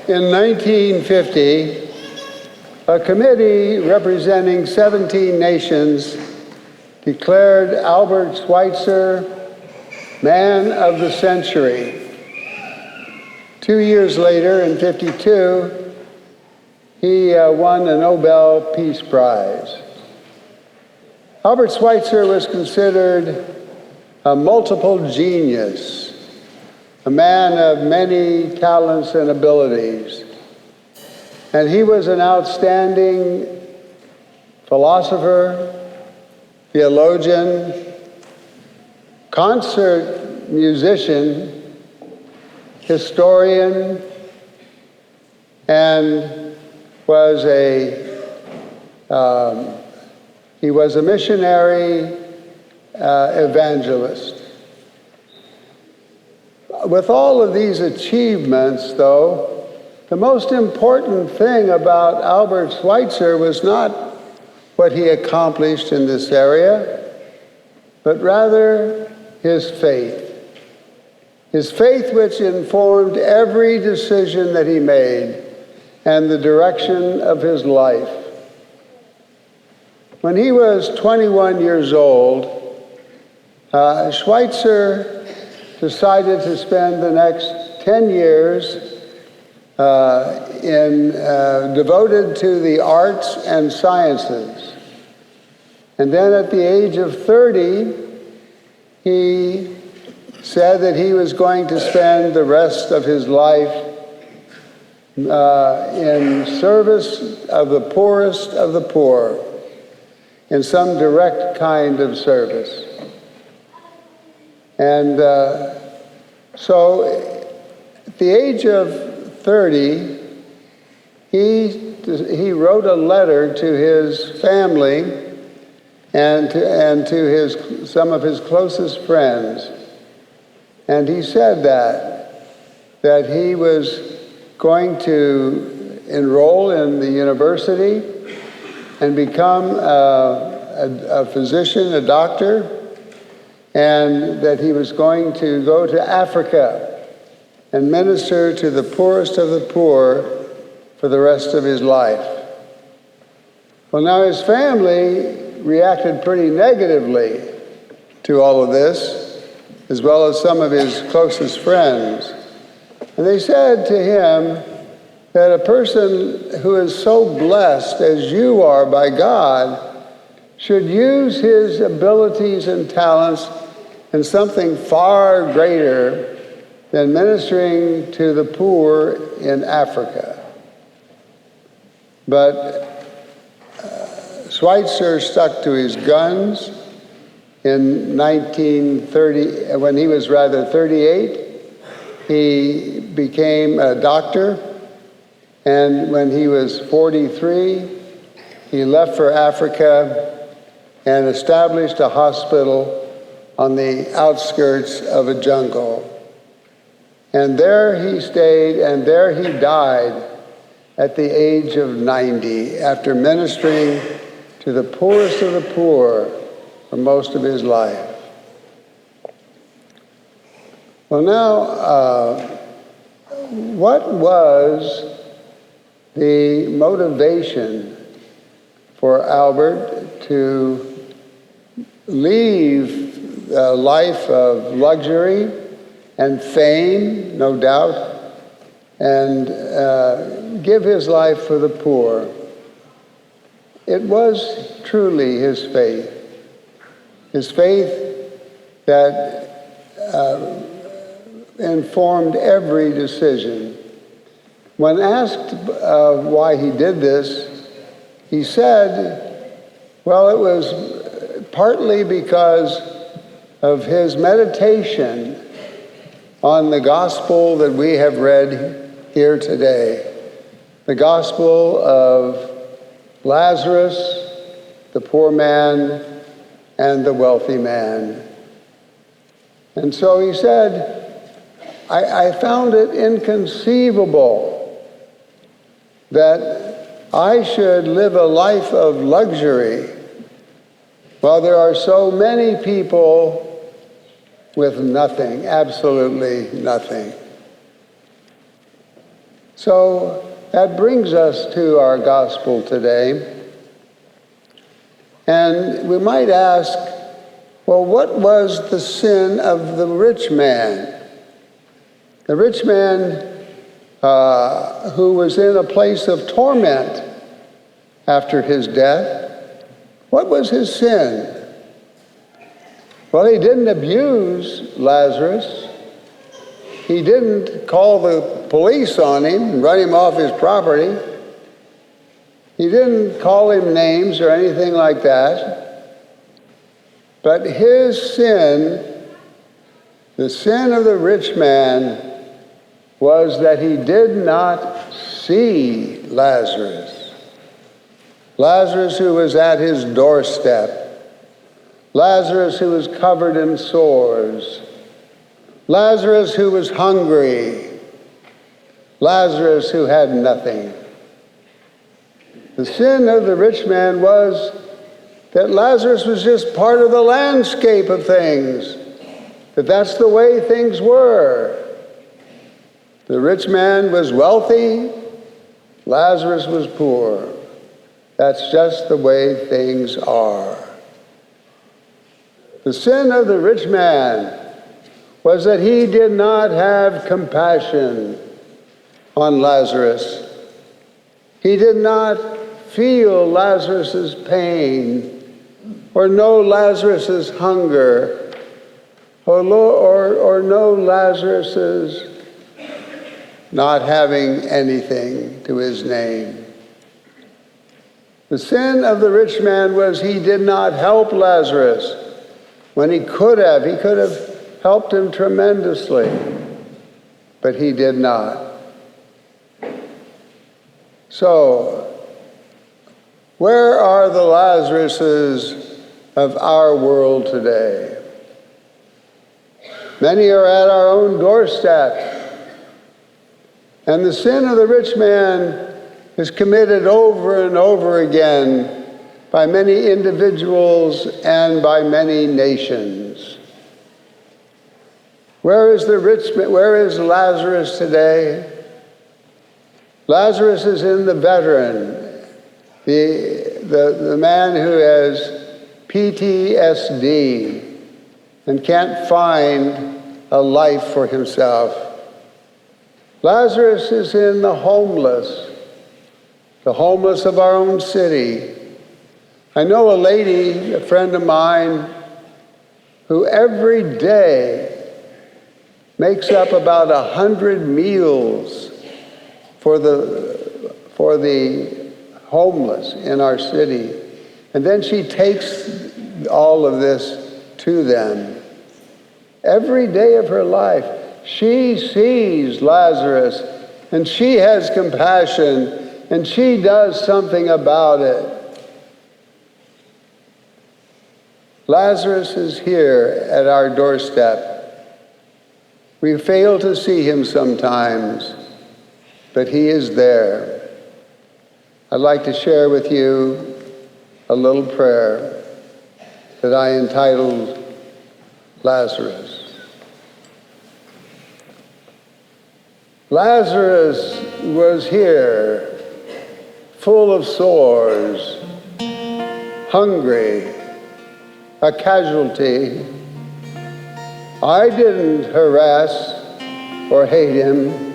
In 1950, a committee representing 17 nations declared Albert Schweitzer Man of the Century. 2 years later, in 1952, he won the Nobel Peace Prize. Albert Schweitzer was considered a multiple genius, a man of many talents and abilities. And he was an outstanding philosopher, theologian, concert musician, historian, and he was a missionary evangelist. With all of these achievements, though, the most important thing about Albert Schweitzer was not what he accomplished in this area, but rather his faith. His faith which informed every decision that he made and the direction of his life. When he was 21 years old, Schweitzer decided to spend the next 10 years devoted to the arts and sciences. And then at the age of 30, he said that he was going to spend the rest of his life in service of the poorest of the poor, in some direct kind of service. And so at the age of 30, he wrote a letter to his family and to some of his closest friends. And he said that he was going to enroll in the university and become a physician, a doctor, and that he was going to go to Africa and minister to the poorest of the poor for the rest of his life. Well, now his family reacted pretty negatively to all of this, as well as some of his closest friends. And they said to him that a person who is so blessed as you are by God should use his abilities and talents in something far greater than ministering to the poor in Africa. But Schweitzer stuck to his guns. In 1930, when he was 38, he became a doctor. And when he was 43, he left for Africa and established a hospital on the outskirts of a jungle. And there he stayed, and there he died at the age of 90, after ministering to the poorest of the poor for most of his life. Well, now, what was the motivation for Albert to leave a life of luxury and fame, no doubt, and give his life for the poor? It was truly his faith that informed every decision. When asked why he did this, he said, well, it was partly because of his meditation on the gospel that we have read here today, the gospel of Lazarus, the poor man, and the wealthy man. And so he said, I found it inconceivable that I should live a life of luxury while there are so many people with nothing, absolutely nothing. So that brings us to our gospel today. And we might ask, well, what was the sin of the rich man? The rich man who was in a place of torment after his death. What was his sin? Well, he didn't abuse Lazarus. He didn't call the police on him and run him off his property. He didn't call him names or anything like that. But his sin, the sin of the rich man, was that he did not see Lazarus. Lazarus who was at his doorstep. Lazarus who was covered in sores. Lazarus who was hungry. Lazarus who had nothing. The sin of the rich man was that Lazarus was just part of the landscape of things, that's the way things were. The rich man was wealthy, Lazarus was poor. That's just the way things are. The sin of the rich man was that he did not have compassion on Lazarus. He did not feel Lazarus's pain or know Lazarus's hunger or know Lazarus's not having anything to his name. The sin of the rich man was he did not help Lazarus when he could have. He could have helped him tremendously, but he did not. So, where are the Lazaruses of our world today? Many are at our own doorstep. And the sin of the rich man is committed over and over again by many individuals and by many nations. Where is the rich man? Where is Lazarus today? Lazarus is in the veteran, the man who has PTSD and can't find a life for himself. Lazarus is in the homeless of our own city. I know a lady, a friend of mine, who every day makes up about 100 meals for the homeless in our city. And then she takes all of this to them. Every day of her life, she sees Lazarus, and she has compassion, and she does something about it. Lazarus is here at our doorstep. We fail to see him sometimes, but he is there. I'd like to share with you a little prayer that I entitled Lazarus. Lazarus was here, full of sores, hungry, a casualty. I didn't harass or hate him.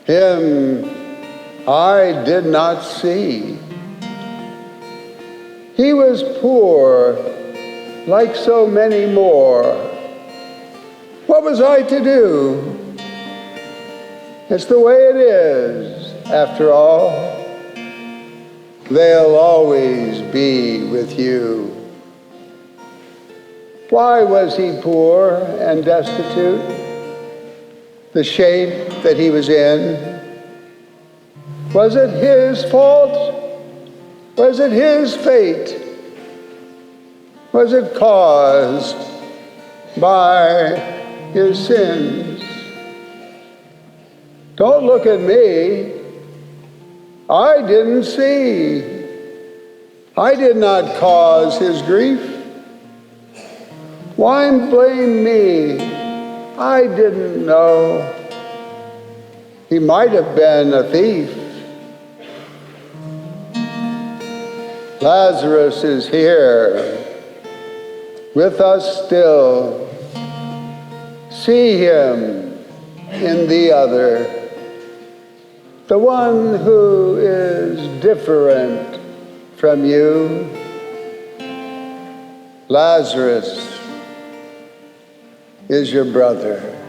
Him I did not see. He was poor, like so many more. What was I to do? It's the way it is, after all. They'll always be with you. Why was he poor and destitute? The shape that he was in? Was it his fault? Was it his fate? Was it caused by his sins? Don't look at me. I didn't see. I did not cause his grief. Why blame me? I didn't know. He might have been a thief. Lazarus is here with us still. See him in the other, the one who is different from you. Lazarus is your brother.